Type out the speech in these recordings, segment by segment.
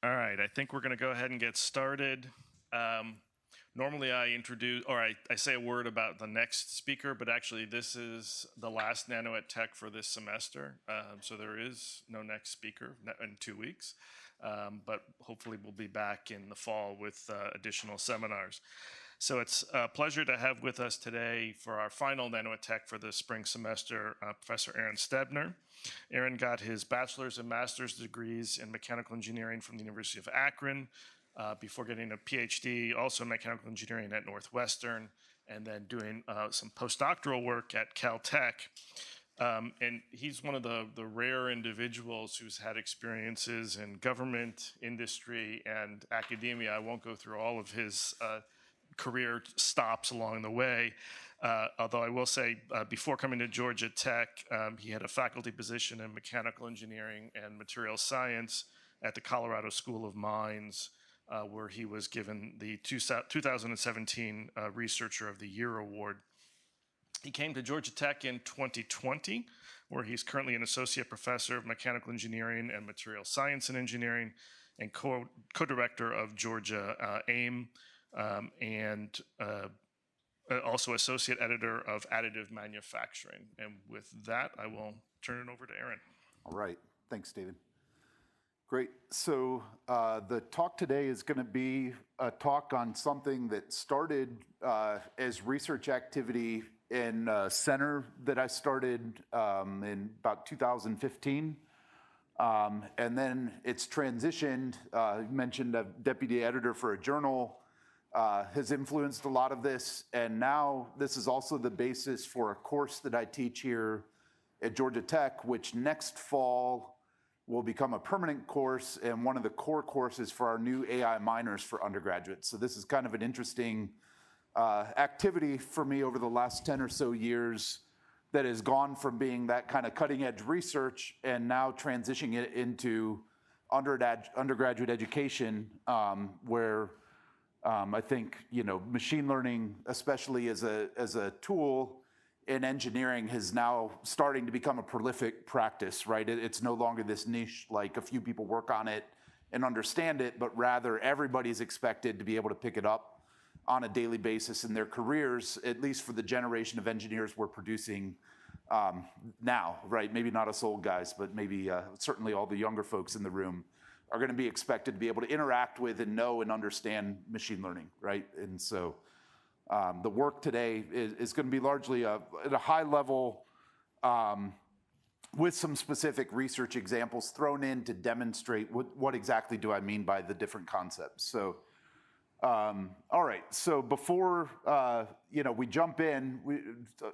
All right, I think we're going to go ahead and get started. Normally I introduce, or I say a word about the next speaker, but actually this is the last Nano at Tech for this semester. So there is no next speaker in 2 weeks, but hopefully we'll be back in the fall with additional seminars. So it's a pleasure to have with us today for our final Nano at Tech for the spring semester, Professor Aaron Stebner. Aaron got his bachelor's and master's degrees in mechanical engineering from the University of Akron before getting a PhD, also in mechanical engineering at Northwestern, and then doing some postdoctoral work at Caltech. And he's one of the rare individuals who's had experiences in government, industry, and academia. I won't go through all of his career stops along the way. Although I will say, before coming to Georgia Tech, he had a faculty position in mechanical engineering and material science at the Colorado School of Mines, where he was given the 2017 Researcher of the Year Award. He came to Georgia Tech in 2020, where he's currently an associate professor of mechanical engineering and material science and engineering, and co-director of Georgia AIM, and also associate editor of additive manufacturing. And with that, I will turn it over to Aaron. All right, thanks, David. Great, so the talk today is gonna be a talk on something that started as research activity in a center that I started in about 2015. And then it's transitioned, you mentioned a deputy editor for a journal, has influenced a lot of this, and now this is also the basis for a course that I teach here at Georgia Tech, which next fall will become a permanent course and one of the core courses for our new AI minors for undergraduates. So this is kind of an interesting activity for me over the last 10 or so years that has gone from being that kind of cutting edge research and now transitioning it into undergraduate education, where I think, you know, machine learning, especially as a tool in engineering, is now starting to become a prolific practice, right? It's no longer this niche, like a few people work on it and understand it, but rather everybody's expected to be able to pick it up on a daily basis in their careers, at least for the generation of engineers we're producing now, right? Maybe not us old guys, but maybe certainly all the younger folks in the room are going to be expected to be able to interact with and know and understand machine learning, right? And so the work today is going to be largely at a high level with some specific research examples thrown in to demonstrate what exactly do I mean by the different concepts. So, all right, so before you know, we jump in,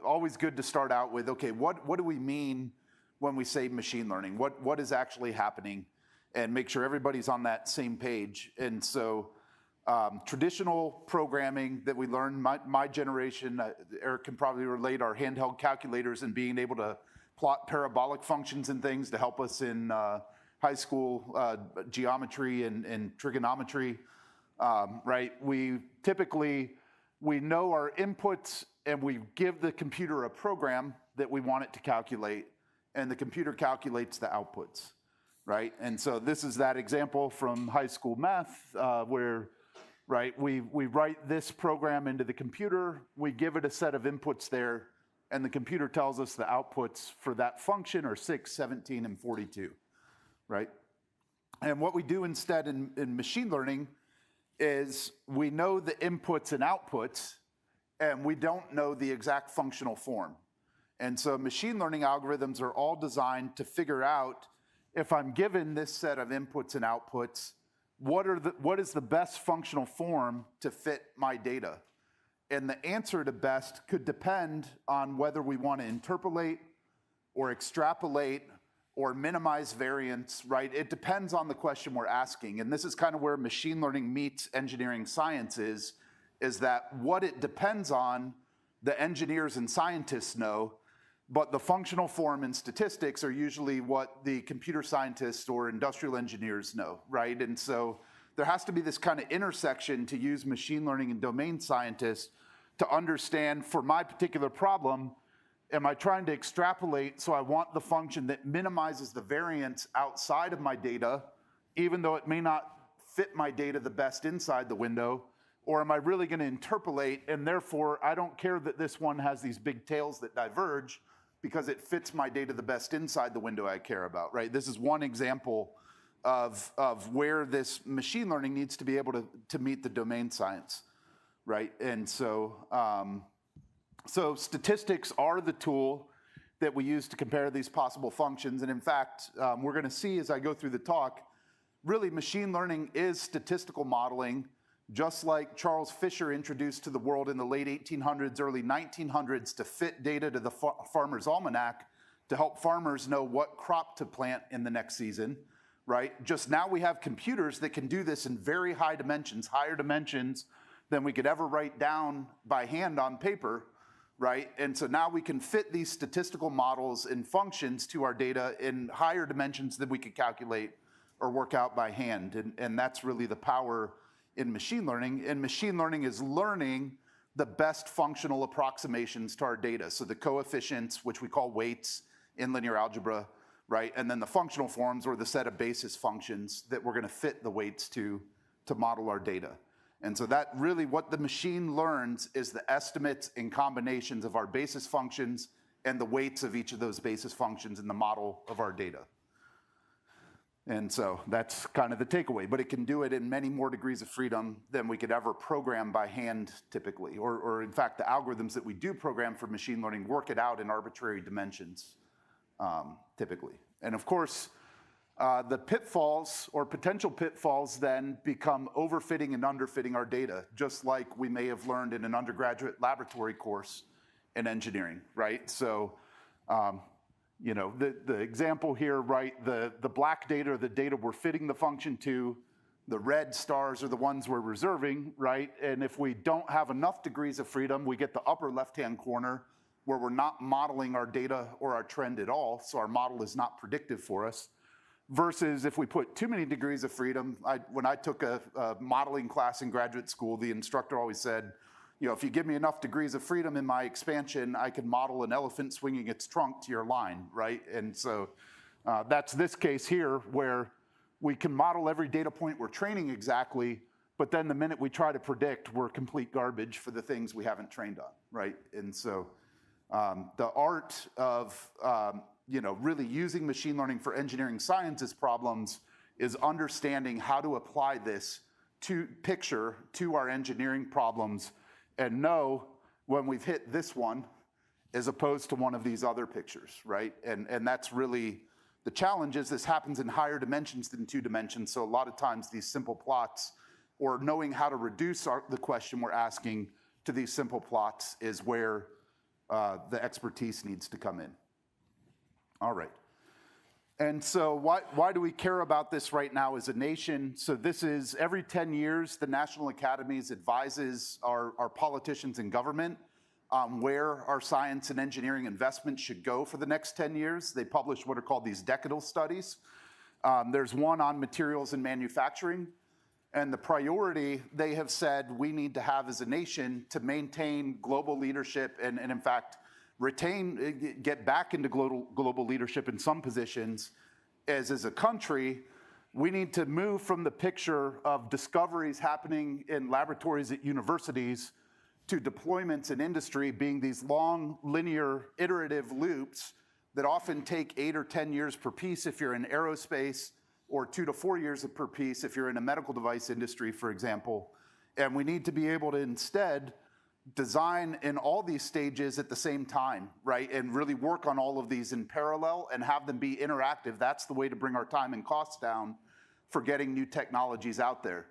always good to start out with, okay, what do we mean when we say machine learning? What is actually happening? And make sure everybody's on that same page. And so traditional programming that we learned, my generation, Eric can probably relate, our handheld calculators and being able to plot parabolic functions and things to help us in high school geometry and trigonometry, right? We know our inputs and we give the computer a program that we want it to calculate, and the computer calculates the outputs. Right, and so this is that example from high school math where, right, we write this program into the computer, we give it a set of inputs there, and the computer tells us the outputs for that function are 6, 17, and 42, right? And what we do instead in machine learning is we know the inputs and outputs, and we don't know the exact functional form. And so machine learning algorithms are all designed to figure out, if I'm given this set of inputs and outputs, what is the best functional form to fit my data? And the answer to best could depend on whether we want to interpolate or extrapolate or minimize variance, right? It depends on the question we're asking. And this is kind of where machine learning meets engineering science is that what it depends on, the engineers and scientists know, but the functional form and statistics are usually what the computer scientists or industrial engineers know, right? And so there has to be this kind of intersection to use machine learning and domain scientists to understand, for my particular problem, am I trying to extrapolate, so I want the function that minimizes the variance outside of my data, even though it may not fit my data the best inside the window, or am I really going to interpolate, and therefore I don't care that this one has these big tails that diverge because it fits my data the best inside the window I care about, right? This is one example of where this machine learning needs to be able to meet the domain science, right? And so, so statistics are the tool that we use to compare these possible functions. And in fact, we're going to see as I go through the talk, really machine learning is statistical modeling, just like Charles Fisher introduced to the world in the late 1800s, early 1900s to fit data to the Farmer's Almanac to help farmers know what crop to plant in the next season, right? Just now we have computers that can do this in very high dimensions, higher dimensions than we could ever write down by hand on paper, right? And so now we can fit these statistical models and functions to our data in higher dimensions than we could calculate or work out by hand. And that's really the power in machine learning. And machine learning is learning the best functional approximations to our data. So the coefficients, which we call weights in linear algebra, right? And then the functional forms, or the set of basis functions that we're going to fit the weights to model our data. And so that really what the machine learns is the estimates and combinations of our basis functions and the weights of each of those basis functions in the model of our data. And so that's kind of the takeaway, but it can do it in many more degrees of freedom than we could ever program by hand typically, or in fact, the algorithms that we do program for machine learning work it out in arbitrary dimensions typically. And of course, the pitfalls or potential pitfalls then become overfitting and underfitting our data, just like we may have learned in an undergraduate laboratory course in engineering, right? So, you know, the example here, right, the black data are the data we're fitting the function to, the red stars are the ones we're reserving, right? And if we don't have enough degrees of freedom, we get the upper left-hand corner where we're not modeling our data or our trend at all, so our model is not predictive for us. Versus if we put too many degrees of freedom, when I took a modeling class in graduate school, the instructor always said, you know, if you give me enough degrees of freedom in my expansion, I can model an elephant swinging its trunk to your line, right? And so that's this case here where we can model every data point we're training exactly, but then the minute we try to predict, we're complete garbage for the things we haven't trained on, right? And so the art of you know, really using machine learning for engineering sciences problems is understanding how to apply this picture to our engineering problems and know when we've hit this one as opposed to one of these other pictures, right? And that's really the challenge is this happens in higher dimensions than 2 dimensions. So a lot of times these simple plots or knowing how to reduce the question we're asking to these simple plots is where the expertise needs to come in. All right. And so why do we care about this right now as a nation? So this is every 10 years, the National Academies advises our politicians and government on where our science and engineering investment should go for the next 10 years. They publish what are called these decadal studies. There's one on materials and manufacturing. And the priority they have said we need to have as a nation to maintain global leadership and in fact, get back into global leadership in some positions as a country, we need to move from the picture of discoveries happening in laboratories at universities to deployments in industry being these long, linear, iterative loops that often take 8 or 10 years per piece if you're in aerospace, or 2 to 4 years per piece if you're in a medical device industry, for example. And we need to be able to instead design in all these stages at the same time, right? And really work on all of these in parallel and have them be interactive. That's the way to bring our time and costs down for getting new technologies out there.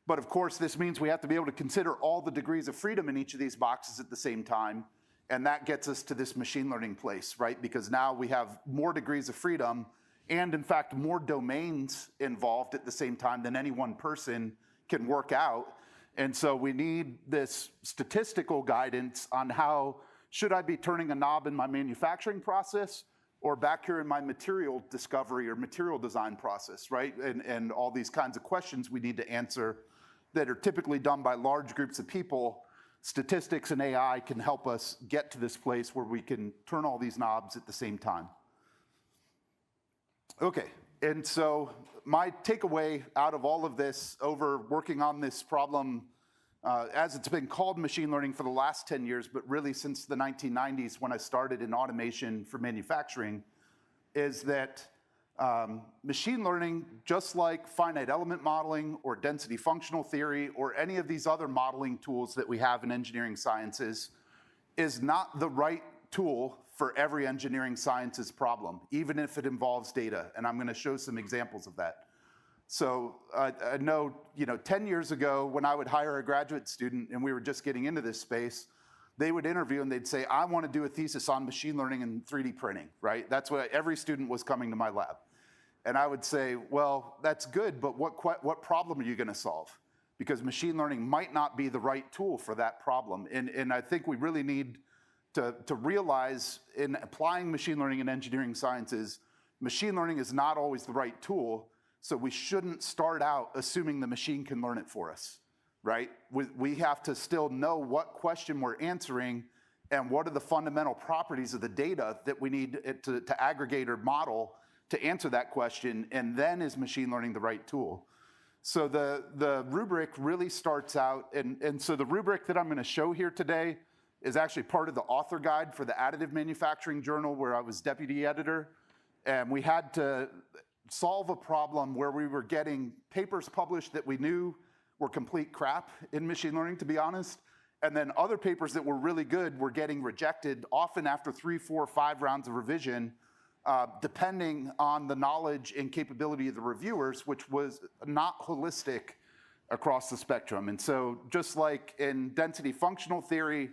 But of course, this means we have to be able to consider all the degrees of freedom in each of these boxes at the same time. And that gets us to this machine learning place, right? Because now we have more degrees of freedom and in fact, more domains involved at the same time than any one person can work out. And so we need this statistical guidance on how should I be turning a knob in my manufacturing process or back here in my material discovery or material design process, right? And all these kinds of questions we need to answer that are typically done by large groups of people. Statistics and AI can help us get to this place where we can turn all these knobs at the same time. Okay, And so my takeaway out of all of this over working on this problem, as it's been called machine learning for the last 10 years, but really since the 1990s when I started in automation for manufacturing, is that machine learning, just like finite element modeling or density functional theory or any of these other modeling tools that we have in engineering sciences, is not the right tool for every engineering sciences problem, even if it involves data. And I'm going to show some examples of that. So I know, 10 years ago when I would hire a graduate student and we were just getting into this space, they would interview and they'd say, I want to do a thesis on machine learning and 3D printing, right? That's what every student was coming to my lab. And I would say, well, that's good, but what problem are you going to solve? Because machine learning might not be the right tool for that problem. And I think we really need to realize in applying machine learning in engineering sciences, machine learning is not always the right tool, so we shouldn't start out assuming the machine can learn it for us, right? We have to still know what question we're answering and what are the fundamental properties of the data that we need to aggregate or model to answer that question, and then is machine learning the right tool? So the rubric really starts out, and so the rubric that I'm going to show here today is actually part of the author guide for the Additive Manufacturing Journal, where I was deputy editor. And we had to solve a problem where we were getting papers published that we knew were complete crap in machine learning, to be honest. And then other papers that were really good were getting rejected, often after 3, 4, 5 rounds of revision, depending on the knowledge and capability of the reviewers, which was not holistic across the spectrum. And so just like in density functional theory,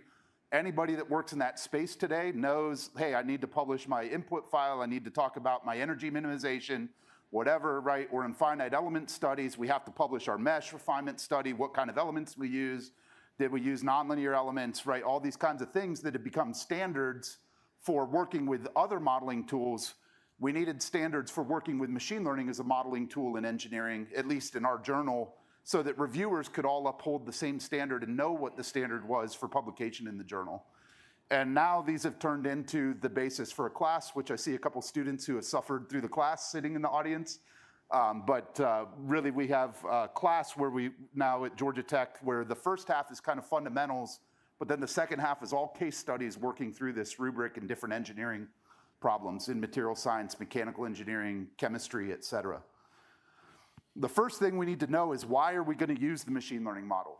anybody that works in that space today knows, hey, I need to publish my input file, I need to talk about my energy minimization, whatever, right? Or in finite element studies, we have to publish our mesh refinement study, what kind of elements we use, did we use nonlinear elements, right? All these kinds of things that have become standards for working with other modeling tools. We needed standards for working with machine learning as a modeling tool in engineering, at least in our journal, so that reviewers could all uphold the same standard and know what the standard was for publication in the journal. And now these have turned into the basis for a class, which I see a couple students who have suffered through the class sitting in the audience. But really we have a class where we now at Georgia Tech, where the first half is kind of fundamentals, but then the second half is all case studies working through this rubric and different engineering problems in material science, mechanical engineering, chemistry, et cetera. The first thing we need to know is, why are we going to use the machine learning model?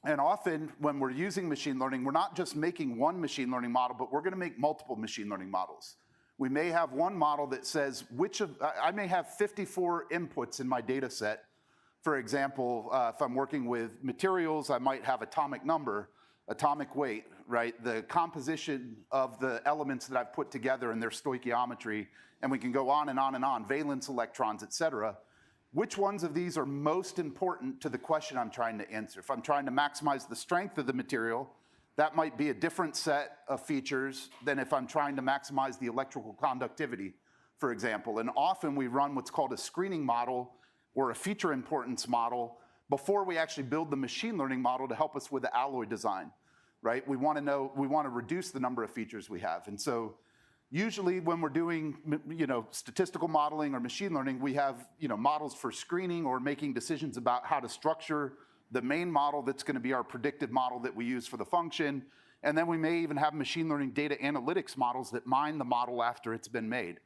And often when we're using machine learning, we're not just making one machine learning model, but we're going to make multiple machine learning models. We may have one model that says, I may have 54 inputs in my data set. For example, if I'm working with materials, I might have atomic number, atomic weight, right? The composition of the elements that I've put together and their stoichiometry, and we can go on and on and on, valence electrons, et cetera. Which ones of these are most important to the question I'm trying to answer? If I'm trying to maximize the strength of the material, that might be a different set of features than if I'm trying to maximize the electrical conductivity, for example. And often we run what's called a screening model or a feature importance model before we actually build the machine learning model to help us with the alloy design, right? We want to reduce the number of features we have. And so usually when we're doing, statistical modeling or machine learning, we have, models for screening or making decisions about how to structure the main model that's going to be our predictive model that we use for the function. And then we may even have machine learning data analytics models that mine the model after it's been made,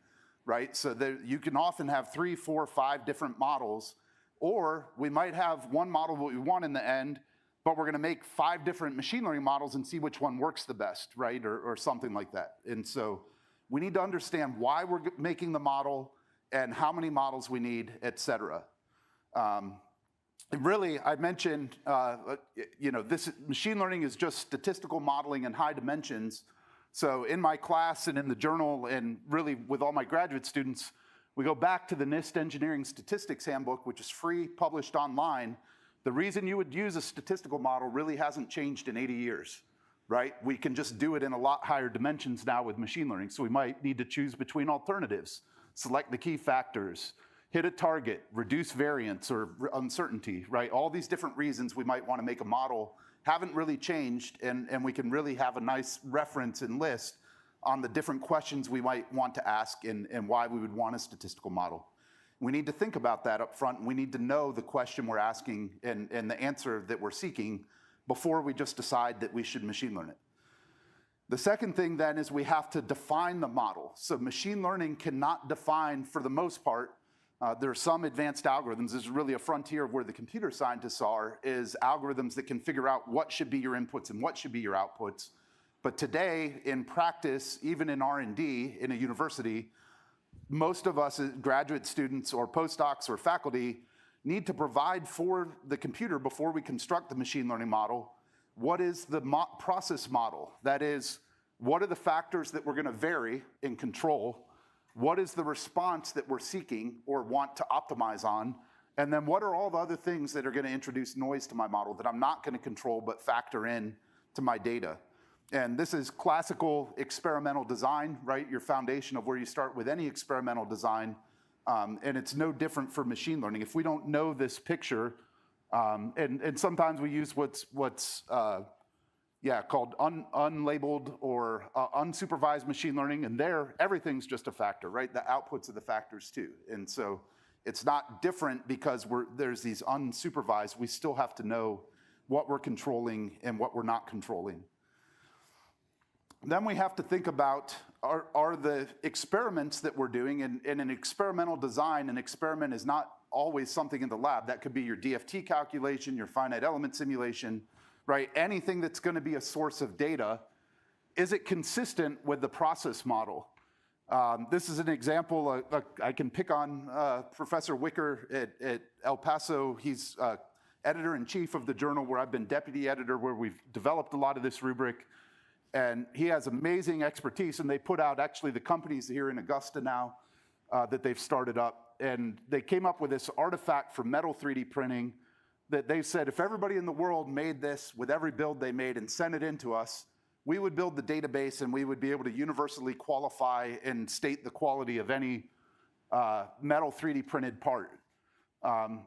right? So you can often have 3, 4, 5 different models, or we might have one model that we want in the end, but we're going to make 5 different machine learning models and see which one works the best, right? Or something like that. And so we need to understand why we're making the model and how many models we need, et cetera. Really, I mentioned, this machine learning is just statistical modeling in high dimensions. So in my class and in the journal, and really with all my graduate students, we go back to the NIST Engineering Statistics Handbook, which is free, published online. The reason you would use a statistical model really hasn't changed in 80 years, right? We can just do it in a lot higher dimensions now with machine learning. So we might need to choose between alternatives, select the key factors, hit a target, reduce variance or uncertainty, right? All these different reasons we might want to make a model haven't really changed, and we can really have a nice reference and list on the different questions we might want to ask and why we would want a statistical model. We need to think about that up front, and we need to know the question we're asking and the answer that we're seeking before we just decide that we should machine learn it. The second thing then is we have to define the model. So machine learning cannot define, for the most part, there are some advanced algorithms. This is really a frontier of where the computer scientists are, is algorithms that can figure out what should be your inputs and what should be your outputs. But today, in practice, even in R&D in a university, most of us as graduate students or postdocs or faculty need to provide for the computer before we construct the machine learning model. What is the process model? That is, what are the factors that we're going to vary and control? What is the response that we're seeking or want to optimize on? And then what are all the other things that are going to introduce noise to my model that I'm not going to control but factor in to my data? And this is classical experimental design, right? Your foundation of where you start with any experimental design. And it's no different for machine learning. If we don't know this picture, and sometimes we use what's called unlabeled or unsupervised machine learning, and there everything's just a factor, right? The outputs are the factors too. And so it's not different because there's these unsupervised. We still have to know what we're controlling and what we're not controlling. Then we have to think about, are the experiments that we're doing, in an experimental design, an experiment is not always something in the lab. That could be your DFT calculation, your finite element simulation, right? Anything that's going to be a source of data. Is it consistent with the process model? This is an example. I can pick on Professor Wicker at El Paso. He's editor-in-chief of the journal where I've been deputy editor, where we've developed a lot of this rubric. And he has amazing expertise, and they put out actually the companies here in Augusta now that they've started up. And they came up with this artifact for metal 3D printing that they said if everybody in the world made this with every build they made and sent it in to us, we would build the database and we would be able to universally qualify and state the quality of any metal 3D printed part.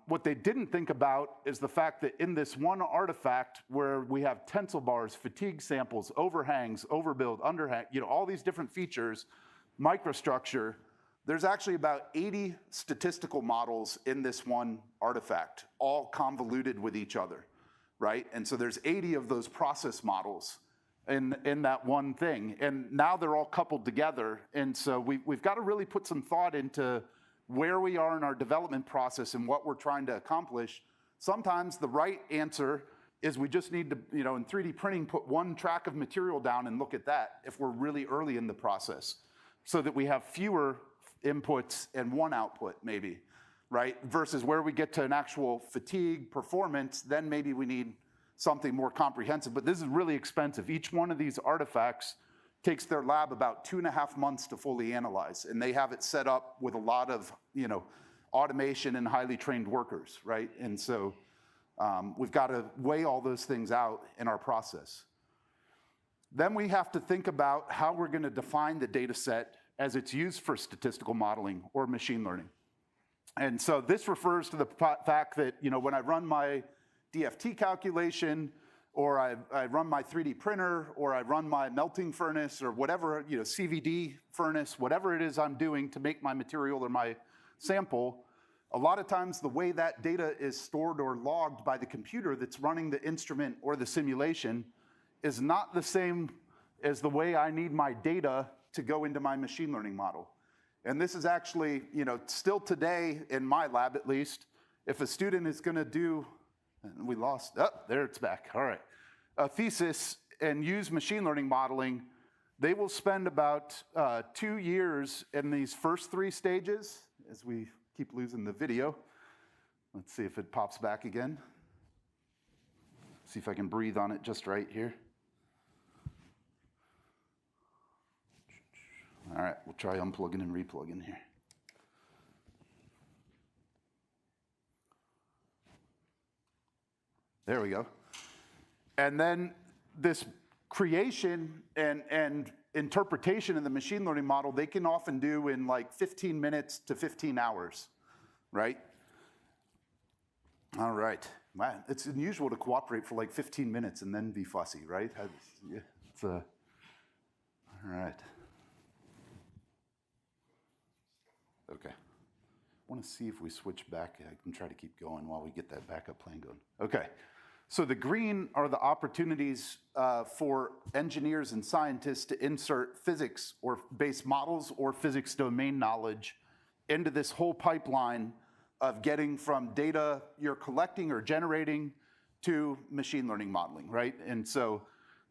What they didn't think about is the fact that in this one artifact where we have tensile bars, fatigue samples, overhangs, overbuild, underhang, all these different features, microstructure, there's actually about 80 statistical models in this one artifact, all convoluted with each other, right? And so there's 80 of those process models in that one thing. And now they're all coupled together. And so we've got to really put some thought into where we are in our development process and what we're trying to accomplish. Sometimes the right answer is we just need to, in 3D printing, put one track of material down and look at that if we're really early in the process, so that we have fewer inputs and one output maybe, right? Versus where we get to an actual fatigue performance, then maybe we need something more comprehensive. But this is really expensive. Each one of these artifacts takes their lab about 2.5 months to fully analyze, and they have it set up with a lot of automation and highly trained workers, right? And so we've got to weigh all those things out in our process. Then we have to think about how we're going to define the data set as it's used for statistical modeling or machine learning. And so this refers to the fact that when I run my DFT calculation, or I run my 3D printer, or I run my melting furnace, or whatever, CVD furnace, whatever it is I'm doing to make my material or my sample, a lot of times the way that data is stored or logged by the computer that's running the instrument or the simulation is not the same as the way I need my data to go into my machine learning model. And this is actually, still today in my lab at least, if a student is going to do, we lost, there it's back, all right, a thesis and use machine learning modeling, they will spend about 2 years in these first 3 stages, as we keep losing the video. Let's see if it pops back again. See if I can breathe on it just right here. All right, we'll try unplugging and replugging here. There we go. And then this creation and interpretation in the machine learning model, they can often do in like 15 minutes to 15 hours, right? All right. Wow, it's unusual to cooperate for like 15 minutes and then be fussy, right? All right. Okay. want to see if we switch back. I can try to keep going while we get that backup plan going. Okay. So the green are the opportunities for engineers and scientists to insert physics or base models or physics domain knowledge into this whole pipeline of getting from data you're collecting or generating to machine learning modeling, right? And so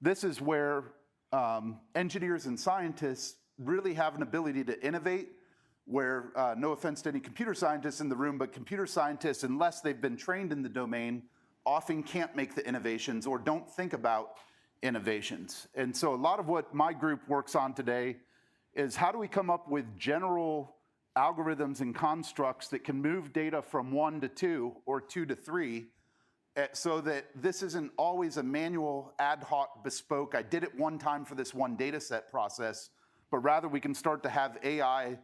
this is where engineers and scientists really have an ability to innovate, where, no offense to any computer scientists in the room, but computer scientists, unless they've been trained in the domain, often can't make the innovations or don't think about innovations. And so a lot of what my group works on today is how do we come up with general algorithms and constructs that can move data from 1 to 2 or 2 to 3 so that this isn't always a manual, ad hoc, bespoke, I did it one time for this one data set process, but rather we can start to have AI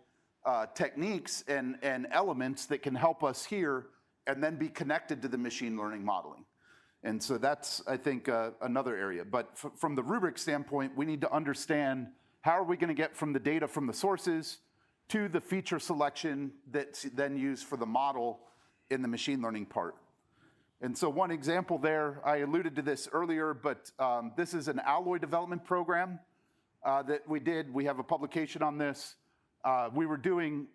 techniques and elements that can help us here and then be connected to the machine learning modeling. And so that's, I think, another area. But from the rubric standpoint, we need to understand how are we going to get from the data from the sources to the feature selection that's then used for the model in the machine learning part. And so one example there, I alluded to this earlier, but this is an alloy development program that we did. We have a publication on this. We were doing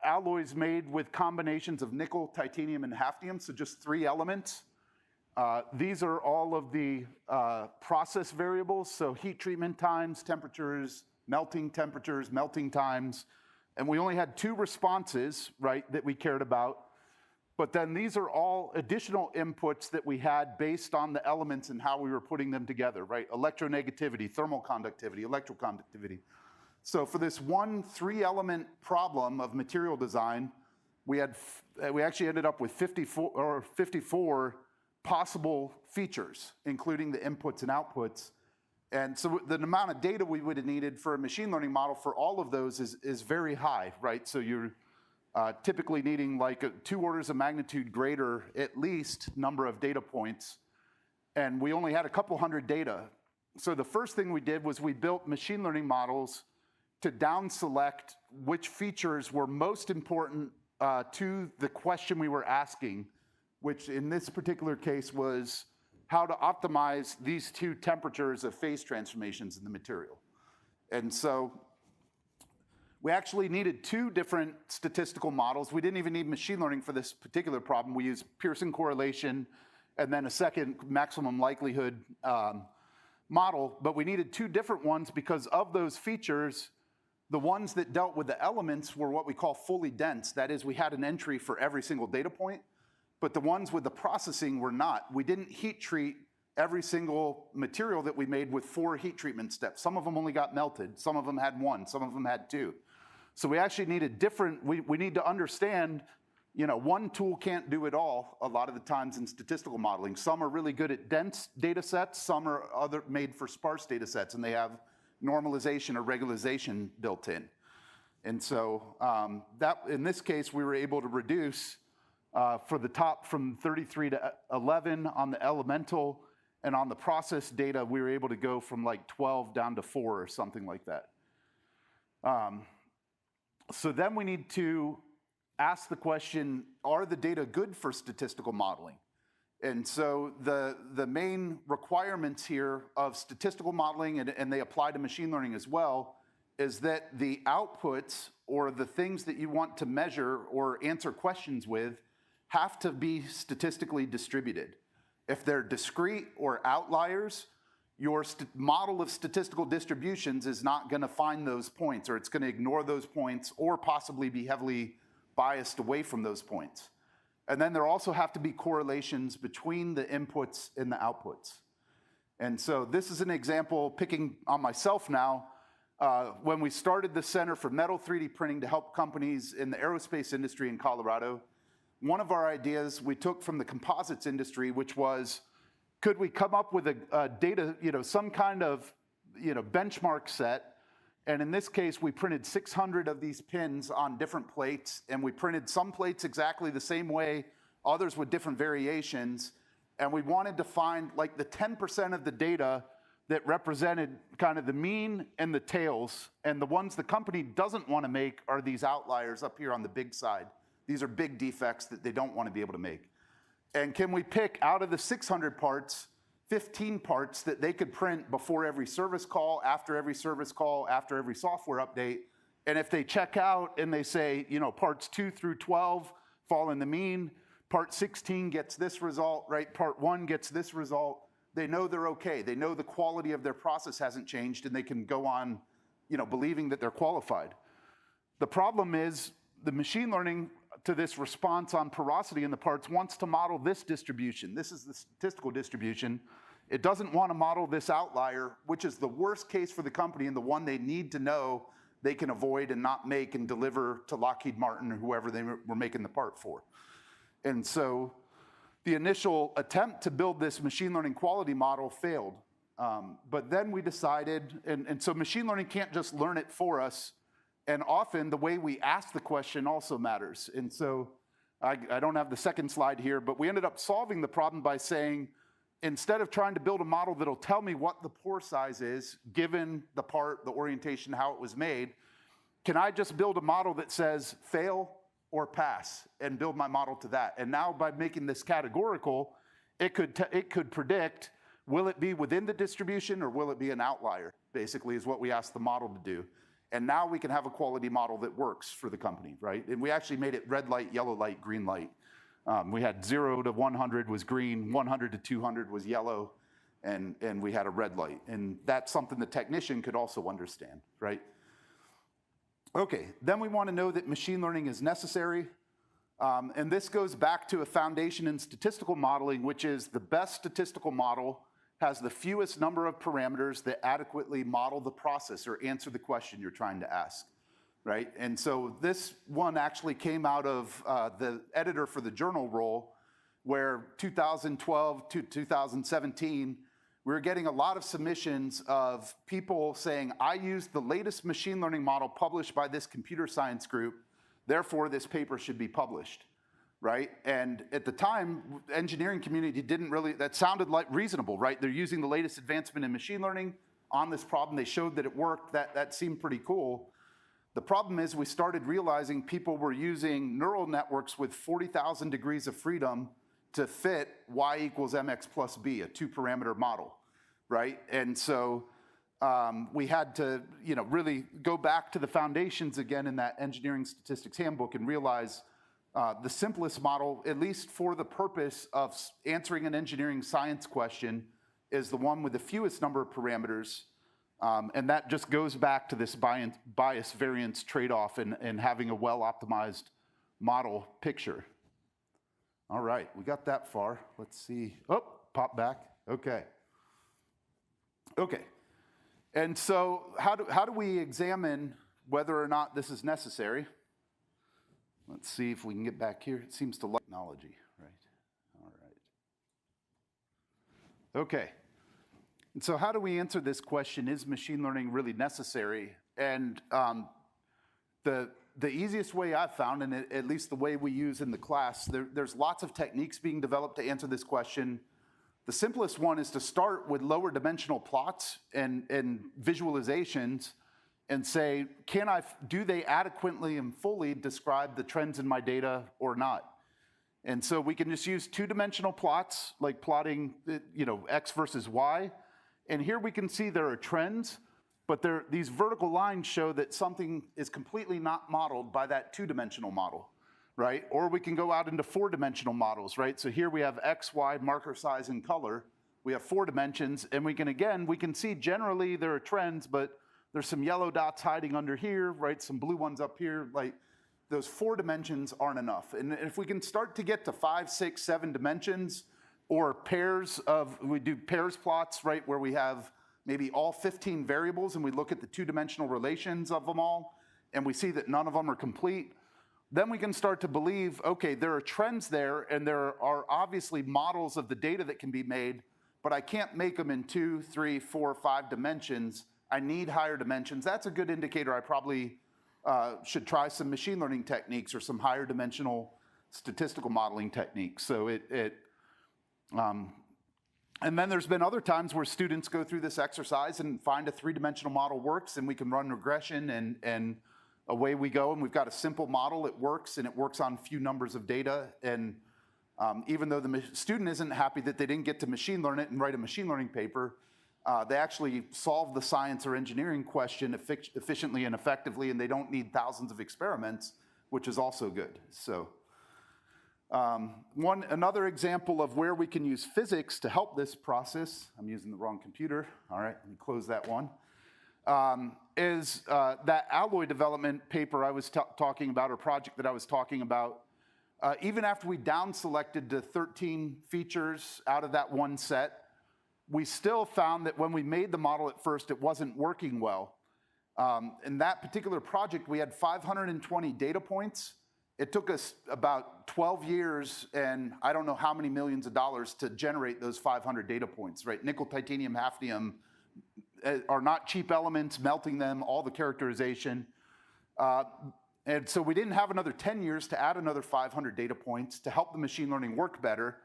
alloys made with combinations of nickel, titanium, and hafnium, so just 3 elements. These are all of the process variables, so heat treatment times, temperatures, melting times, and we only had 2 responses, right, that we cared about. But then these are all additional inputs that we had based on the elements and how we were putting them together, right? Electronegativity, thermal conductivity, electroconductivity. So for this one 3-element problem of material design, we actually ended up with 54 possible features, including the inputs and outputs. And so the amount of data we would have needed for a machine learning model for all of those is very high, right? So you're typically needing like 2 orders of magnitude greater, at least, number of data points. And we only had a couple hundred data. So the first thing we did was we built machine learning models to down select which features were most important to the question we were asking, which in this particular case was how to optimize these 2 temperatures of phase transformations in the material. And so we actually needed 2 different statistical models. We didn't even need machine learning for this particular problem. We used Pearson correlation and then a second maximum likelihood model, but we needed 2 different ones because of those features. The ones that dealt with the elements were what we call fully dense. That is, we had an entry for every single data point, but the ones with the processing were not. We didn't heat treat every single material that we made with 4 heat treatment steps. Some of them only got melted. Some of them had 1. Some of them had 2. So we actually needed different, we need to understand, you know, one tool can't do it all a lot of the times in statistical modeling. Some are really good at dense data sets. Some are made for sparse data sets, and they have normalization or regularization built in. And so that, in this case, we were able to reduce for the top from 33 to 11 on the elemental, and on the process data, we were able to go from like 12 down to 4 or something like that. So then we need to ask the question, are the data good for statistical modeling? And so the main requirements here of statistical modeling, and they apply to machine learning as well, is that the outputs or the things that you want to measure or answer questions with have to be statistically distributed. If they're discrete or outliers, your model of statistical distributions is not going to find those points, or it's going to ignore those points or possibly be heavily biased away from those points. And then there also have to be correlations between the inputs and the outputs. And so this is an example, picking on myself now, when we started the Center for Metal 3D Printing to help companies in the aerospace industry in Colorado, one of our ideas we took from the composites industry, which was, could we come up with a data, some kind of, benchmark set? And in this case, we printed 600 of these pins on different plates, and we printed some plates exactly the same way, others with different variations. And we wanted to find like the 10% of the data that represented kind of the mean and the tails. And the ones the company doesn't want to make are these outliers up here on the big side, These are big defects that they don't want to be able to make. And can we pick out of the 600 parts, 15 parts that they could print before every service call, after every service call, after every software update? And if they check out and they say, you know, parts 2 through 12 fall in the mean, part 16 gets this result, right? Part 1 gets this result. They know they're okay. They know the quality of their process hasn't changed, and they can go on, you know, believing that they're qualified. The problem is the machine learning to this response on porosity in the parts wants to model this distribution. This is the statistical distribution. It doesn't want to model this outlier, which is the worst case for the company and the one they need to know they can avoid and not make and deliver to Lockheed Martin or whoever they were making the part for. And so the initial attempt to build this machine learning quality model failed. But then we decided, and so machine learning can't just learn it for us. And often the way we ask the question also matters. And so I don't have the second slide here, but we ended up solving the problem by saying, instead of trying to build a model that'll tell me what the pore size is, given the part, the orientation, how it was made, can I just build a model that says fail or pass and build my model to that? And now by making this categorical, it could predict, will it be within the distribution or will it be an outlier, basically is what we asked the model to do. And now we can have a quality model that works for the company, right? And we actually made it red light, yellow light, green light. We had 0 to 100 was green, 100 to 200 was yellow, and we had a red light. And that's something the technician could also understand, right? Okay, then we want to know that machine learning is necessary. And this goes back to a foundation in statistical modeling, which is the best statistical model has the fewest number of parameters that adequately model the process or answer the question you're trying to ask. Right? And so this one actually came out of the editor for the journal role, where 2012 to 2017, we were getting a lot of submissions of people saying, I used the latest machine learning model published by this computer science group, therefore this paper should be published, right? And at the time, engineering community didn't really, that sounded like reasonable, right? They're using the latest advancement in machine learning on this problem. They showed that it worked. That seemed pretty cool. The problem is we started realizing people were using neural networks with 40,000 degrees of freedom to fit y equals mx plus b, a 2-parameter model, right? And so we had to, you know, really go back to the foundations again in that engineering statistics handbook and realize the simplest model, at least for the purpose of answering an engineering science question, is the one with the fewest number of parameters. And that just goes back to this bias variance trade-off and having a well-optimized model picture. All right, we got that far. Let's see. Oh, pop back. Okay. Okay. And so how do we examine whether or not this is necessary? Let's see if we can get back here. It seems to like technology, right? All right. Okay. And so how do we answer this question, is machine learning really necessary? And the easiest way I've found, and at least the way we use in the class, there's lots of techniques being developed to answer this question. The simplest one is to start with lower dimensional plots and visualizations and say, do they adequately and fully describe the trends in my data or not? And so we can just use 2-dimensional plots, like plotting, you know, X versus Y. And here we can see there are trends, but these vertical lines show that something is completely not modeled by that 2-dimensional model, right? Or we can go out into 4-dimensional models, right? So here we have X, Y, marker size, and color. We have 4 dimensions, and we can see generally there are trends, but there's some yellow dots hiding under here, right? Some blue ones up here. Like, those 4 dimensions aren't enough. And if we can start to get to 5, 6, 7 dimensions, or we do pairs plots, right, where we have maybe all 15 variables and we look at the 2-dimensional relations of them all, and we see that none of them are complete, then we can start to believe, okay, there are trends there, and there are obviously models of the data that can be made, but I can't make them in 2, 3, 4, 5 dimensions. I need higher dimensions. That's a good indicator. I probably should try some machine learning techniques or some higher dimensional statistical modeling techniques. So and then there's been other times where students go through this exercise and find a 3-dimensional model works, and we can run regression and away we go. And we've got a simple model. It works, and it works on few numbers of data. And even though the student isn't happy that they didn't get to machine learn it and write a machine learning paper, they actually solve the science or engineering question efficiently and effectively, and they don't need thousands of experiments, which is also good. So another example of where we can use physics to help this process, I'm using the wrong computer. All right, let me close that one, is that alloy development paper I was talking about, or project that I was talking about. Even after we down selected the 13 features out of that one set, we still found that when we made the model at first, it wasn't working well. In that particular project, we had 520 data points. It took us about 12 years and I don't know how many millions of dollars to generate those 500 data points, right? Nickel, titanium, hafnium are not cheap elements, melting them, all the characterization. And so we didn't have another 10 years to add another 500 data points to help the machine learning work better.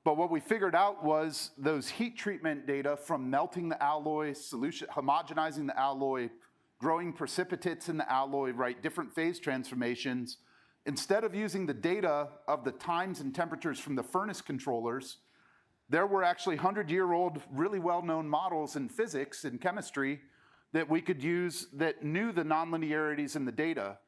But what we figured out was those heat treatment data from melting the alloy, homogenizing the alloy, growing precipitates in the alloy, right, different phase transformations. Instead of using the data of the times and temperatures from the furnace controllers, there were actually 100-year-old, really well-known models in physics and chemistry that we could use that knew the nonlinearities in the data.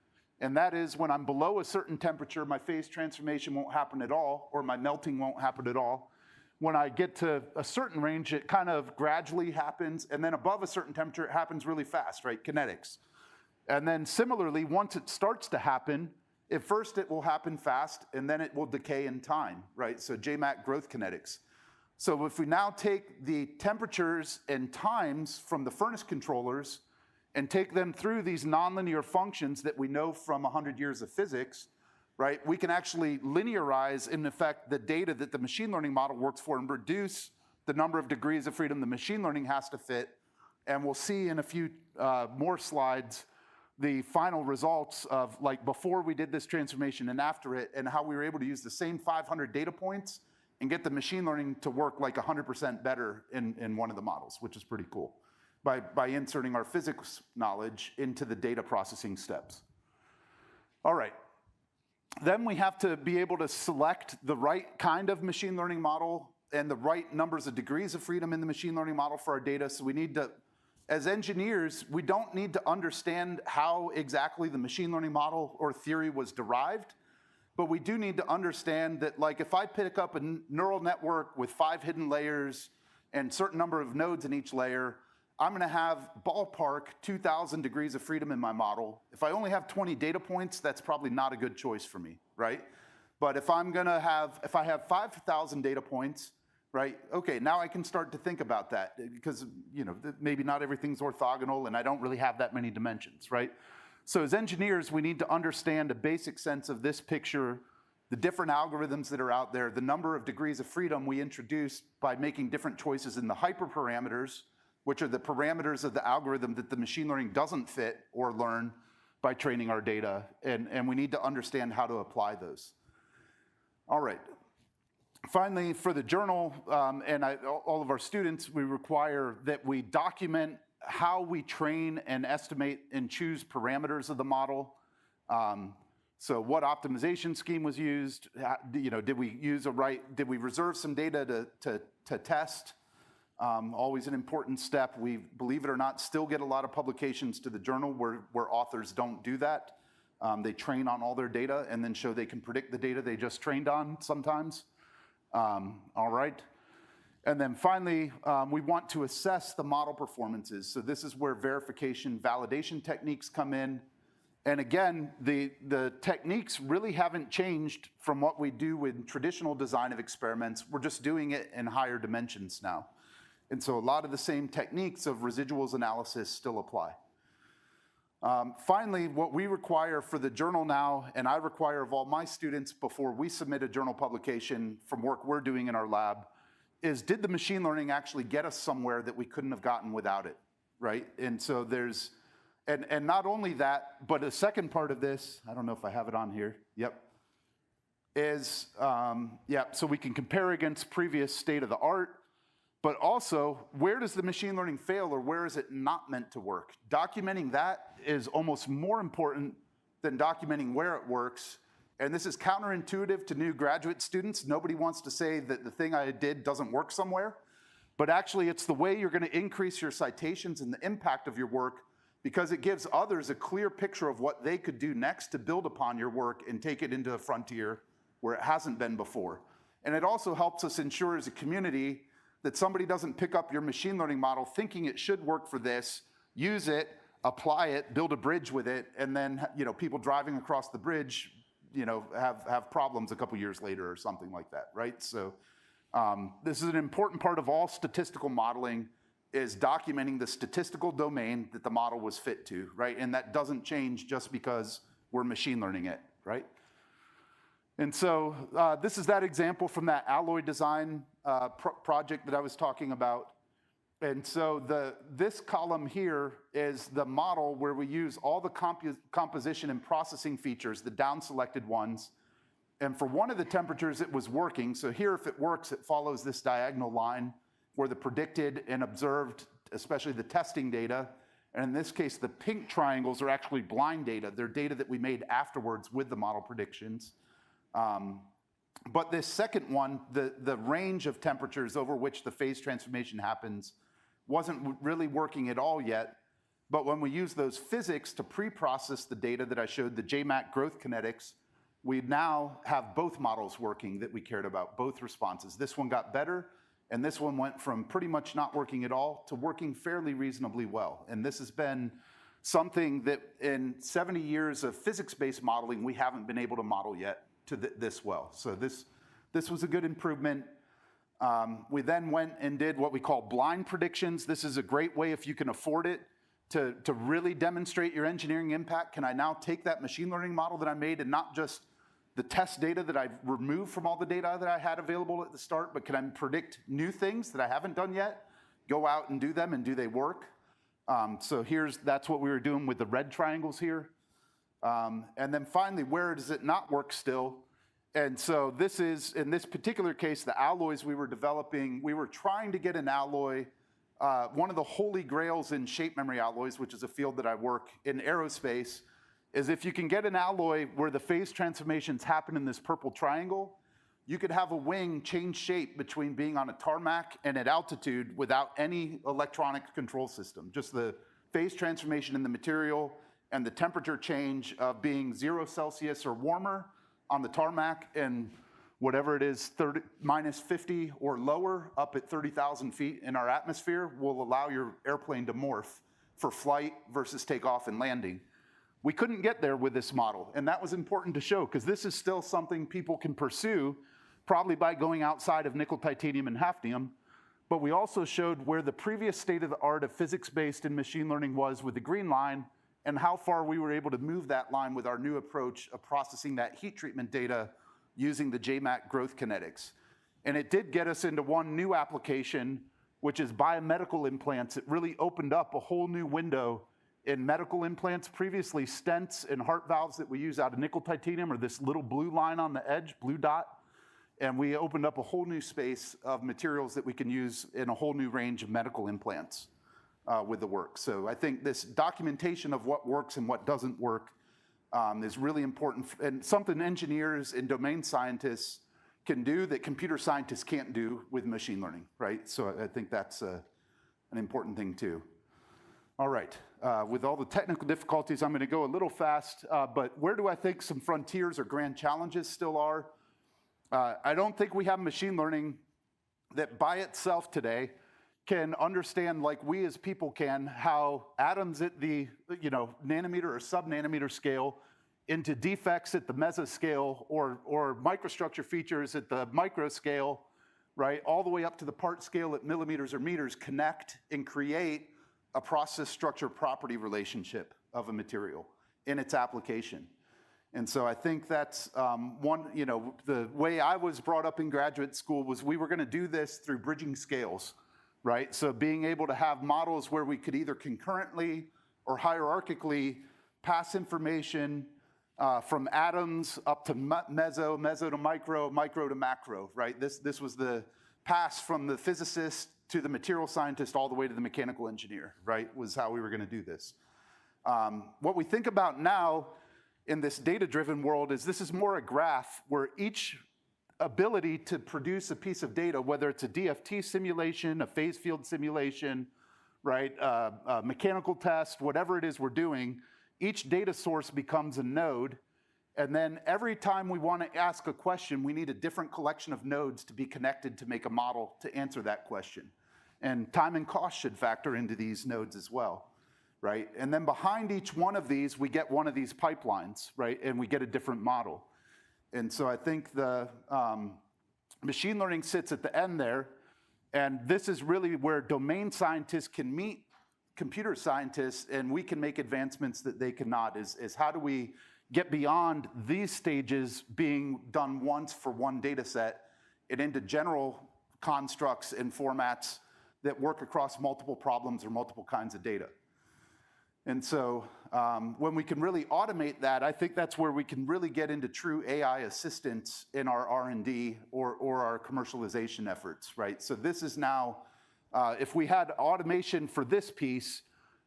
And that is, when I'm below a certain temperature, my phase transformation won't happen at all, or my melting won't happen at all. When I get to a certain range, it kind of gradually happens, and then above a certain temperature, it happens really fast, right? Kinetics. And then similarly, once it starts to happen, at first it will happen fast, and then it will decay in time, right? So JMAC growth kinetics. So if we now take the temperatures and times from the furnace controllers and take them through these nonlinear functions that we know from 100 years of physics, right, we can actually linearize, in effect, the data that the machine learning model works for and reduce the number of degrees of freedom the machine learning has to fit. And we'll see in a few more slides the final results of, like, before we did this transformation and after it, and how we were able to use the same 500 data points and get the machine learning to work like 100% better in one of the models, which is pretty cool, by inserting our physics knowledge into the data processing steps. All right. Then we have to be able to select the right kind of machine learning model and the right numbers of degrees of freedom in the machine learning model for our data. So we need to, as engineers, we don't need to understand how exactly the machine learning model or theory was derived, but we do need to understand that, like, if I pick up a neural network with 5 hidden layers and certain number of nodes in each layer, I'm going to have ballpark 2,000 degrees of freedom in my model. If I only have 20 data points, that's probably not a good choice for me, right? But if I have 5,000 data points, right? Okay, now I can start to think about that, because, you know, maybe not everything's orthogonal and I don't really have that many dimensions, right? So as engineers, we need to understand a basic sense of this picture, the different algorithms that are out there, the number of degrees of freedom we introduce by making different choices in the hyperparameters, which are the parameters of the algorithm that the machine learning doesn't fit or learn by training our data, and we need to understand how to apply those. All right. Finally, for the journal and all of our students, we require that we document how we train and estimate and choose parameters of the model. So what optimization scheme was used? You know, did we reserve some data to test? Always an important step. We, believe it or not, still get a lot of publications to the journal where authors don't do that. They train on all their data and then show they can predict the data they just trained on sometimes. All right. And then finally, we want to assess the model performances. So this is where verification, validation techniques come in. And again, the techniques really haven't changed from what we do with traditional design of experiments. We're just doing it in higher dimensions now. And so a lot of the same techniques of residuals analysis still apply. Finally, what we require for the journal now, and I require of all my students before we submit a journal publication from work we're doing in our lab, is, did the machine learning actually get us somewhere that we couldn't have gotten without it, right? And so there's, and not only that, but a second part of this, I don't know if I have it on here, yep, is, so we can compare against previous state of the art. but also where does the machine learning fail or where is it not meant to work? Documenting that is almost more important than documenting where it works. And this is counterintuitive to new graduate students. Nobody wants to say that the thing I did doesn't work somewhere, but actually it's the way you're going to increase your citations and the impact of your work, because it gives others a clear picture of what they could do next to build upon your work and take it into a frontier where it hasn't been before. And it also helps us ensure as a community that somebody doesn't pick up your machine learning model thinking it should work for this, use it, apply it, build a bridge with it, and then people driving across the bridge have problems a couple years later or something like that, right? So this is an important part of all statistical modeling, is documenting the statistical domain that the model was fit to, right? And that doesn't change just because we're machine learning it, right? And so this is that example from that alloy design project that I was talking about. And so this column here is the model where we use all the composition and processing features, the down-selected ones. And for one of the temperatures, it was working. So here, if it works, it follows this diagonal line where the predicted and observed, especially the testing data, and in this case, the pink triangles are actually blind data. They're data that we made afterwards with the model predictions. But this second one, the range of temperatures over which the phase transformation happens, wasn't really working at all yet. But when we use those physics to pre-process the data that I showed, the JMAC growth kinetics, we now have both models working that we cared about, both responses. This one got better, and this one went from pretty much not working at all to working fairly reasonably well. And this has been something that in 70 years of physics-based modeling, we haven't been able to model yet to this well. So this was a good improvement. We then went and did what we call blind predictions. This is a great way, if you can afford it, to really demonstrate your engineering impact. Can I now take that machine learning model that I made and not just the test data that I've removed from all the data that I had available at the start, but can I predict new things that I haven't done yet, go out and do them, and do they work? So that's what we were doing with the red triangles here. And then finally, where does it not work still? And so this is, in this particular case, the alloys we were developing. We were trying to get an alloy, one of the holy grails in shape memory alloys, which is a field that I work in aerospace, is if you can get an alloy where the phase transformations happen in this purple triangle, you could have a wing change shape between being on a tarmac and at altitude without any electronic control system. Just the phase transformation in the material and the temperature change of being 0 Celsius or warmer on the tarmac and whatever it is, minus 50 or lower up at 30,000 feet in our atmosphere will allow your airplane to morph for flight versus takeoff and landing. We couldn't get there with this model, and that was important to show because this is still something people can pursue, probably by going outside of nickel, titanium, and hafnium. But we also showed where the previous state of the art of physics-based and machine learning was with the green line, and how far we were able to move that line with our new approach of processing that heat treatment data using the JMAC growth kinetics. And it did get us into one new application, which is biomedical implants. It really opened up a whole new window in medical implants. Previously, stents and heart valves that we use out of nickel titanium are this little blue line on the edge, blue dot. And we opened up a whole new space of materials that we can use in a whole new range of medical implants with the work. So I think this documentation of what works and what doesn't work is really important, and something engineers and domain scientists can do that computer scientists can't do with machine learning, right? So I think that's an important thing too. All right, with all the technical difficulties, I'm gonna go a little fast, but where do I think some frontiers or grand challenges still are? I don't think we have machine learning that by itself today can understand, like we as people can, how atoms at the nanometer or sub-nanometer scale into defects at the mesoscale or microstructure features at the micro scale, right, all the way up to the part scale at millimeters or meters connect and create a process structure property relationship of a material in its application. And so I think that's the way I was brought up in graduate school was we were gonna do this through bridging scales, right? So being able to have models where we could either concurrently or hierarchically pass information from atoms up to meso to micro, micro to macro, right? This was the pass from the physicist to the material scientist all the way to the mechanical engineer, right, was how we were going to do this. What we think about now in this data-driven world is this is more a graph where each ability to produce a piece of data, whether it's a DFT simulation, a phase field simulation, right, a mechanical test, whatever it is we're doing, each data source becomes a node. And then every time we want to ask a question, we need a different collection of nodes to be connected to make a model to answer that question. And time and cost should factor into these nodes as well, right? And then behind each one of these, we get one of these pipelines, right? And we get a different model. And so I think the machine learning sits at the end there. And this is really where domain scientists can meet computer scientists, and we can make advancements that they cannot, is how do we get beyond these stages being done once for one data set and into general constructs and formats that work across multiple problems or multiple kinds of data. And so when we can really automate that, I think that's where we can really get into true AI assistance in our R&D or our commercialization efforts, right? So this is now, if we had automation for this piece,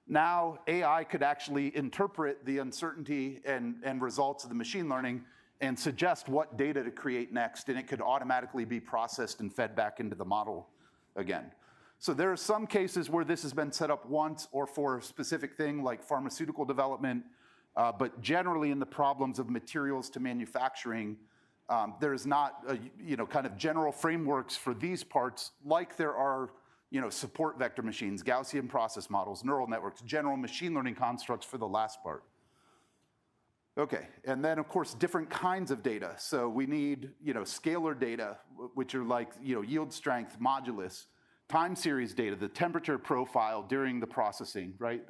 now AI could actually interpret the uncertainty and results of the machine learning and suggest what data to create next, and it could automatically be processed and fed back into the model again. So there are some cases where this has been set up once or for a specific thing like pharmaceutical development, but generally in the problems of materials to manufacturing, there is not kind of general frameworks for these parts like there are support vector machines, Gaussian process models, neural networks, general machine learning constructs for the last part. Okay, and then of course different kinds of data. So we need scalar data, which are like yield strength, modulus, time series data, the temperature profile during the processing, right?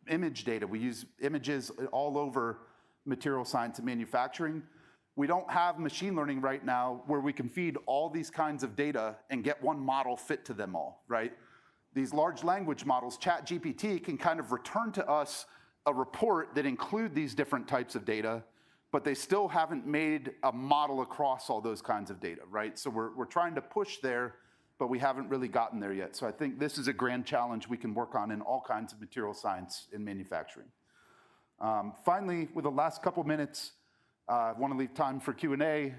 Image data, we use images all over material science and manufacturing. We don't have machine learning right now where we can feed all these kinds of data and get one model fit to them all, right? These large language models, ChatGPT, can kind of return to us a report that include these different types of data, but they still haven't made a model across all those kinds of data, right? So we're trying to push there, but we haven't really gotten there yet. So I think this is a grand challenge we can work on in all kinds of material science in manufacturing. Finally, with the last couple minutes, I want to leave time for Q&A.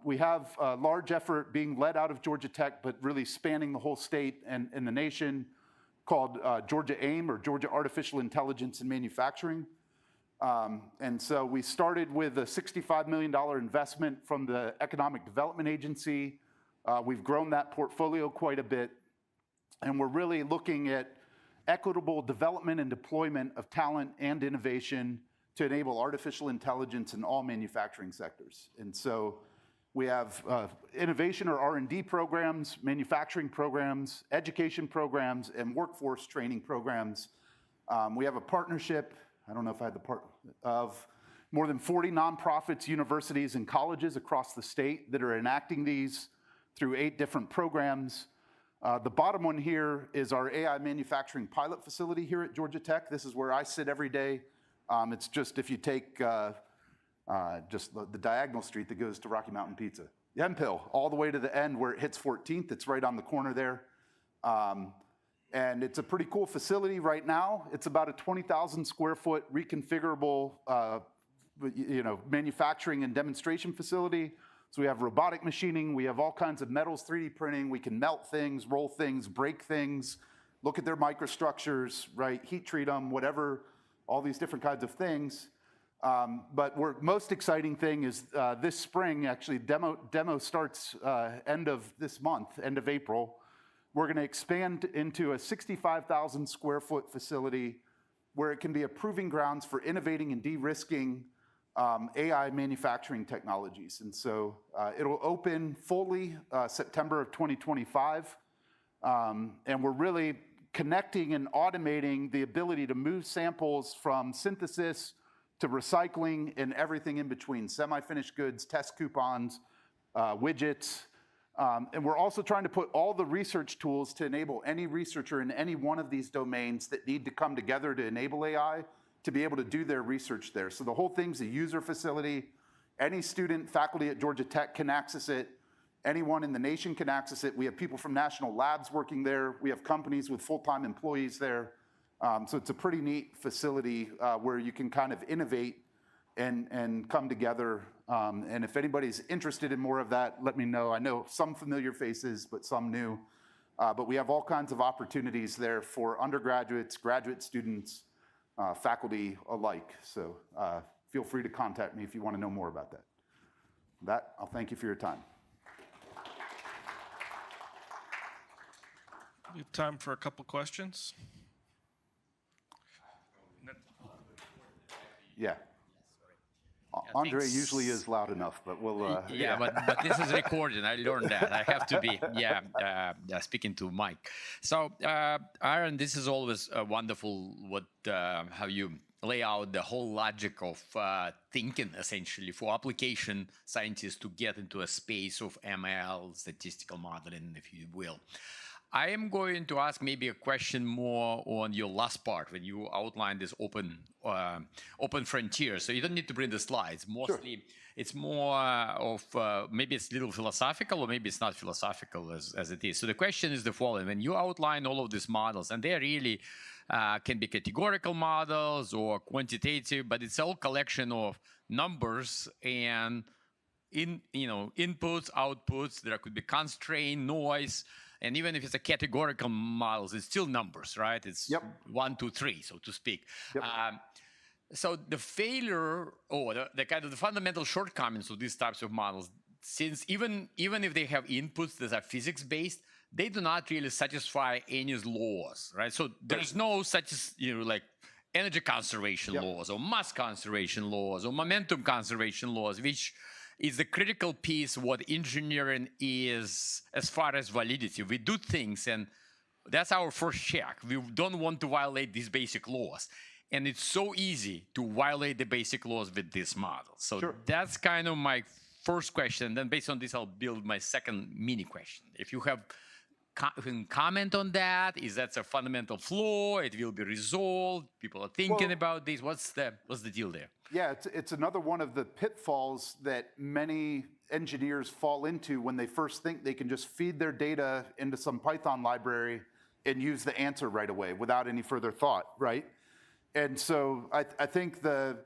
We have a large effort being led out of Georgia Tech, but really spanning the whole state and the nation, called Georgia AIM, or Georgia Artificial Intelligence in Manufacturing. And so we started with a $65 million investment from the Economic Development Agency. We've grown that portfolio quite a bit, and we're really looking at equitable development and deployment of talent and innovation to enable artificial intelligence in all manufacturing sectors. And so we have innovation or R&D programs, manufacturing programs, education programs, and workforce training programs. We have a partnership, I don't know if I had the part, of more than 40 nonprofits, universities, and colleges across the state that are enacting these through 8 different programs. The bottom one here is our AI manufacturing pilot facility here at Georgia Tech. This is where I sit every day. It's just if you take just the diagonal street that goes to Rocky Mountain Pizza. Yempill, all the way to the end where it hits 14th. It's right on the corner there. And it's a pretty cool facility right now. It's about a 20,000 square foot reconfigurable manufacturing and demonstration facility. So we have robotic machining. We have all kinds of metals 3D printing. We can melt things, roll things, break things, look at their microstructures, right? Heat treat them, whatever, all these different kinds of things. But most exciting thing is this spring, actually, demo starts end of this month, end of April. We're going to expand into a 65,000 square foot facility where it can be a proving grounds for innovating and de-risking AI manufacturing technologies. And so it'll open fully September of 2025. And we're really connecting and automating the ability to move samples from synthesis to recycling and everything in between, semi-finished goods, test coupons, widgets. And we're also trying to put all the research tools to enable any researcher in any one of these domains that need to come together to enable AI to be able to do their research there. So the whole thing's a user facility. Any student, faculty at Georgia Tech can access it. Anyone in the nation can access it. We have people from national labs working there. We have companies with full-time employees there. So it's a pretty neat facility where you can kind of innovate and come together. And if anybody's interested in more of that, let me know. I know some familiar faces, but some new. But we have all kinds of opportunities there for undergraduates, graduate students, faculty alike. So feel free to contact me if you want to know more about that. With that, I'll thank you for your time. We have time for a couple questions. Yeah. Andre usually is loud enough, but we'll... yeah, but this is recorded. I learned that. I have to be, speaking to Mike. So, Aaron, this is always wonderful how you lay out the whole logic of thinking, essentially, for application scientists to get into a space of ML, statistical modeling, if you will. I am going to ask maybe a question more on your last part when you outlined this open frontier. So you don't need to bring the slides. Mostly, sure. It's more of maybe it's a little philosophical, or maybe it's not philosophical as it is. So the question is the following: when you outline all of these models, and they really can be categorical models or quantitative, but it's all collection of numbers and inputs, outputs. There could be constraint, noise. And even if it's a categorical models, it's still numbers, right? It's 1, 2, 3, so to speak. Yep. So the failure or the kind of the fundamental shortcomings of these types of models, since even if they have inputs that are physics-based, they do not really satisfy any laws, right? So there's no such as, like energy conservation laws or mass conservation laws or momentum conservation laws, which is the critical piece what engineering is as far as validity. We do things, and that's our first check. We don't want to violate these basic laws. And it's so easy to violate the basic laws with this model. So that's kind of my first question. And then based on this, I'll build my second mini question. If you have comment on that, is that a fundamental flaw? It will be resolved. People are thinking about this. What's the deal there? Yeah, it's another one of the pitfalls that many engineers fall into when they first think they can just feed their data into some Python library and use the answer right away without any further thought, right? And so I think the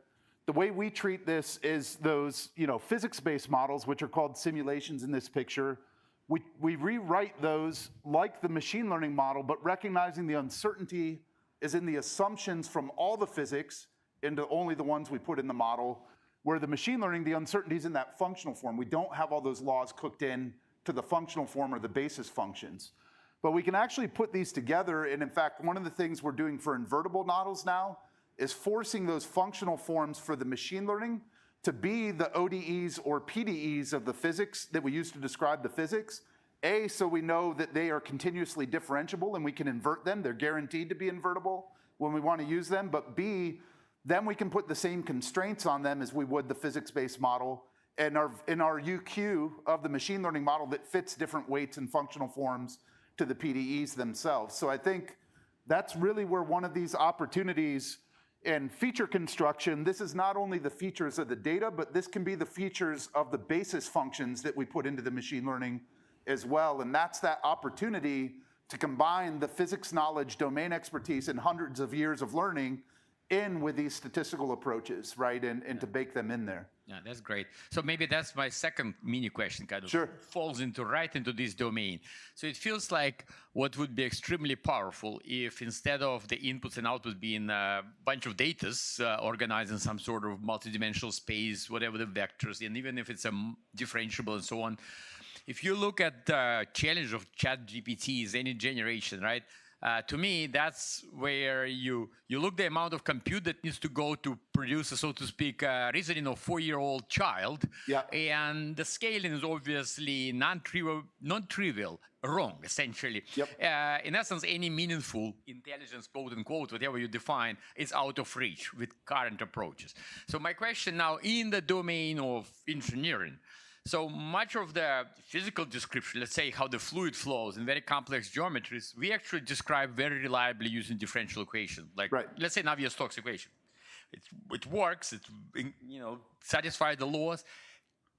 way we treat this is those physics-based models, which are called simulations in this picture. We rewrite those like the machine learning model, but recognizing the uncertainty is in the assumptions from all the physics into only the ones we put in the model, where the machine learning, the uncertainty is in that functional form. We don't have all those laws cooked in to the functional form or the basis functions. But we can actually put these together, and in fact, one of the things we're doing for invertible models now is forcing those functional forms for the machine learning to be the ODEs or PDEs of the physics that we use to describe the physics. A, so we know that they are continuously differentiable and we can invert them. They're guaranteed to be invertible when we want to use them. But B, then we can put the same constraints on them as we would the physics-based model and in our UQ of the machine learning model that fits different weights and functional forms to the PDEs themselves. So I think that's really where one of these opportunities in feature construction, this is not only the features of the data, but this can be the features of the basis functions that we put into the machine learning as well. And that's that opportunity to combine the physics knowledge, domain expertise, and hundreds of years of learning in with these statistical approaches, right? And to bake them in there. Yeah, that's great. So maybe that's my second mini question, kind of falls right into this domain. So it feels like what would be extremely powerful if instead of the inputs and outputs being a bunch of datas organized in some sort of multidimensional space, whatever the vectors, and even if it's a differentiable and so on, if you look at the challenge of ChatGPT's any generation, right? To me, that's where you look the amount of compute that needs to go to produce, so to speak, reasoning of 4-year-old child. Yeah. And the scaling is obviously non-trivial, wrong, essentially. Yep. In essence, any meaningful intelligence, quote unquote, whatever you define, is out of reach with current approaches. So my question now, in the domain of engineering, so much of the physical description, let's say how the fluid flows in very complex geometries, we actually describe very reliably using differential equation. Like, let's say Navier-Stokes equation. It works, it satisfies the laws.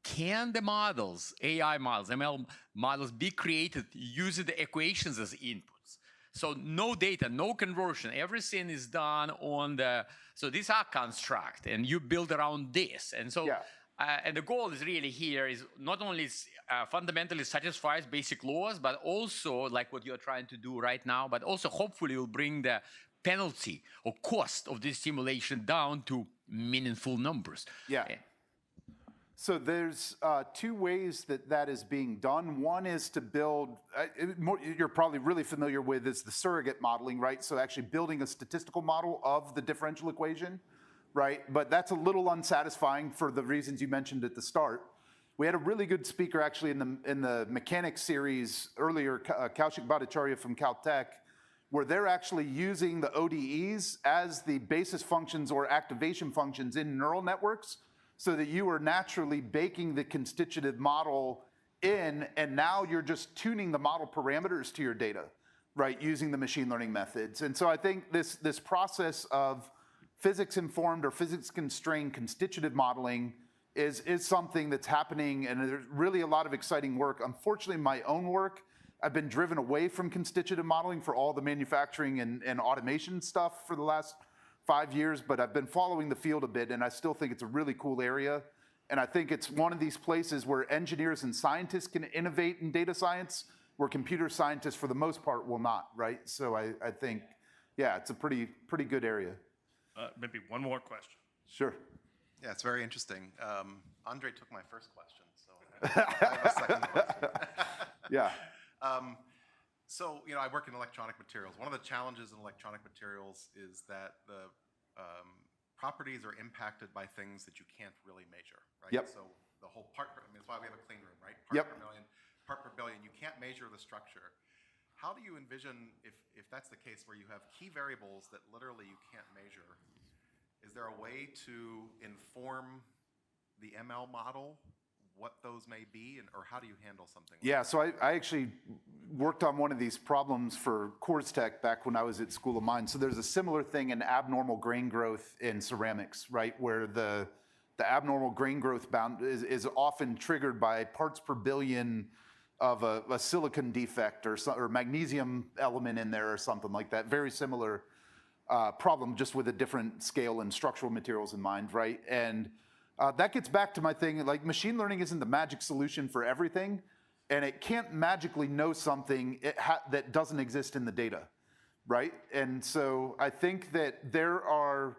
can the models, AI models, ML models, be created using the equations as inputs? So no data, no conversion, everything is done on the, so these are construct and you build around this. And so, and the goal is really here is not only fundamentally satisfies basic laws, but also like what you're trying to do right now, but also hopefully will bring the penalty or cost of this simulation down to meaningful numbers. Yeah. So there's two ways that that is being done. One is to build, you're probably really familiar with, is the surrogate modeling, right? So actually building a statistical model of the differential equation, right? But that's a little unsatisfying for the reasons you mentioned at the start. We had a really good speaker actually in the mechanics series earlier, Kaushik Bhattacharya from Caltech, where they're actually using the ODEs as the basis functions or activation functions in neural networks, so that you are naturally baking the constitutive model in, and now you're just tuning the model parameters to your data, right, using the machine learning methods. And so I think this process of physics-informed or physics-constrained constitutive modeling is something that's happening, and there's really a lot of exciting work. Unfortunately, in my own work, I've been driven away from constitutive modeling for all the manufacturing and automation stuff for the last 5 years, but I've been following the field a bit, and I still think it's a really cool area. And I think it's one of these places where engineers and scientists can innovate in data science, where computer scientists, for the most part, will not, right? So I think, yeah, it's a pretty good area. Maybe one more question. Sure. Yeah, it's very interesting. Andre took my first question, so I have a second question. Yeah. So, you know, I work in electronic materials. One of the challenges in electronic materials is that the properties are impacted by things that you can't really measure, right? Yep. So the whole part, I mean, that's why we have a clean room, right? Yep. Per million, part per billion, you can't measure the structure. How do you envision, if that's the case, where you have key variables that literally you can't measure, is there a way to inform the ML model what those may be, or how do you handle something like Yeah, so I actually worked on one of these problems for Coors Tech back when I was at School of Mines. So there's a similar thing in abnormal grain growth in ceramics, right? Where the abnormal grain growth bound is often triggered by parts per billion of a silicon defect or magnesium element in there or something like that. Very similar problem, just with a different scale and structural materials in mind, right? And that gets back to my thing, like machine learning isn't the magic solution for everything, and it can't magically know something that doesn't exist in the data, right? And so I think that there are,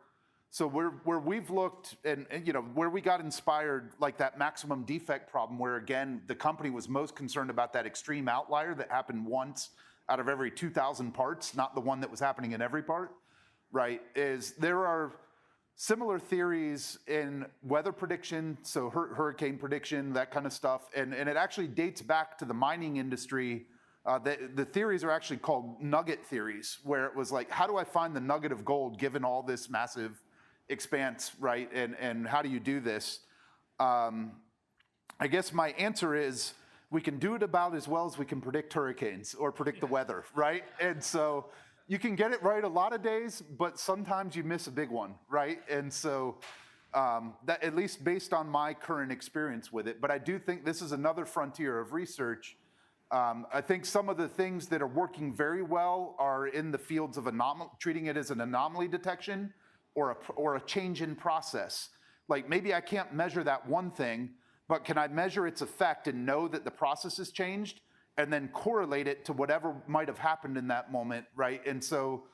so where we've looked and you know, where we got inspired, like that maximum defect problem, where again, the company was most concerned about that extreme outlier that happened once out of every 2,000 parts, not the one that was happening in every part, right? Is there are similar theories in weather prediction, so hurricane prediction, that kind of stuff, and it actually dates back to the mining industry. The theories are actually called nugget theories, where it was like, how do I find the nugget of gold given all this massive expanse, right? And how do you do this? I guess my answer is, we can do it about as well as we can predict hurricanes or predict the weather, right? And so you can get it right a lot of days, but sometimes you miss a big one, right? And so that, at least based on my current experience with it, but I do think this is another frontier of research. I think some of the things that are working very well are in the fields of treating it as an anomaly detection or a change in process. Like maybe I can't measure that one thing, but can I measure its effect and know that the process has changed, and then correlate it to whatever might have happened in that moment, right? And so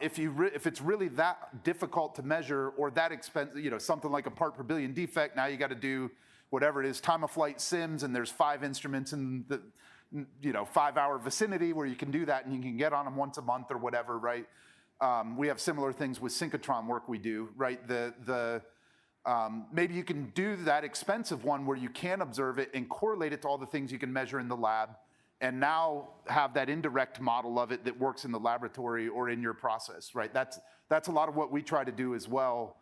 if it's really that difficult to measure or that expensive, you know, something like a part per billion defect, now you got to do whatever it is, time of flight sims, and there's 5 instruments in the 5-hour vicinity where you can do that, and you can get on them once a month or whatever, right? We have similar things with synchrotron work we do, right? Maybe you can do that expensive one where you can observe it and correlate it to all the things you can measure in the lab, and now have that indirect model of it that works in the laboratory or in your process, right? That's a lot of what we try to do as well.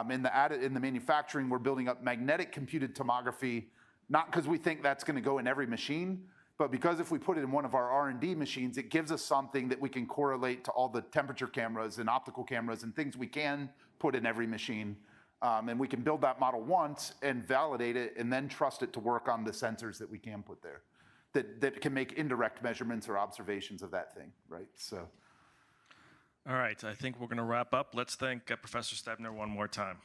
In the manufacturing, we're building up magnetic computed tomography, not because we think that's going to go in every machine, but because if we put it in one of our R&D machines, it gives us something that we can correlate to all the temperature cameras and optical cameras and things we can put in every machine. And we can build that model once and validate it and then trust it to work on the sensors that we can put there that can make indirect measurements or observations of that thing, right? So. All right, I think we're going to wrap up. Let's thank Professor Stebner one more time.